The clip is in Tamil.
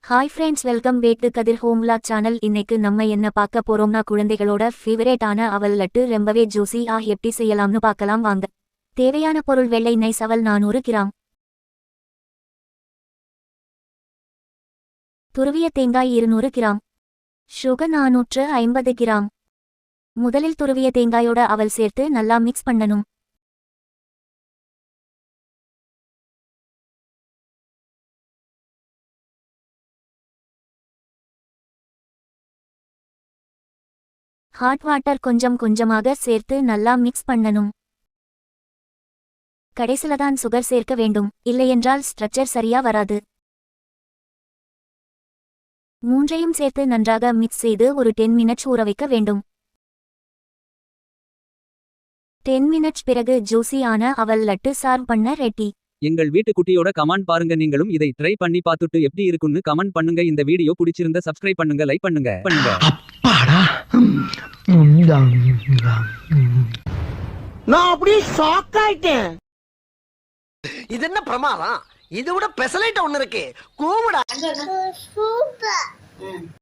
Hi friends, welcome back to Kathir home vlog channel. இன்னைக்கு நம்ம என்ன பார்க்க போறோம்னா, குழந்தைகளோட ஃபேவரேட்டான அவல் லட்டு ரொம்பவே ஜூசி எப்படி செய்யலாம்னு பார்க்கலாம் வாங்க. தேவையான பொருள்: வெள்ளை நைஸ் அவல் 400 கிராம், துருவிய தேங்காய் 200 கிராம், சுகர் 450 கிராம். முதலில் துருவிய தேங்காயோட அவல் சேர்த்து நல்லா மிக்ஸ் பண்ணணும். ஹாட் வாட்டர் கொஞ்சம் கொஞ்சமாக சேர்த்து நல்லா மிக்ஸ் பண்ணணும். கடைசிலதான் சுகர் சேர்க்க வேண்டும், இல்லையென்றால் ஸ்ட்ரக்சர் சரியா வராது. மூன்றையும் சேர்த்து நன்றாக மிக்ஸ் செய்து ஒரு 10 மினிட்ஸ் ஊற வைக்க வேண்டும். 10 மினிட்ஸ் பிறகு ஜூசி ஆன அவல் லட்டு சர்வ் பண்ண ரெடி. எங்கள் வீட்டு குட்டியோட கமெண்ட் பாருங்க. நீங்களும் இதை ட்ரை பண்ணி பார்த்துட்டு எப்படி இருக்குன்னு கமெண்ட் பண்ணுங்க. இந்த வீடியோ பிடிச்சிருந்தா சப்ஸ்கிரைப் பண்ணுங்க, லைக் பண்ணுங்க. அப்பாடா, நான் அப்படியே ஷாக் ஆயிட்டேன். இது என்ன பிரமாதம்? இதை விட பெசலைட் ஒண்ணு இருக்கு. கூவுடா.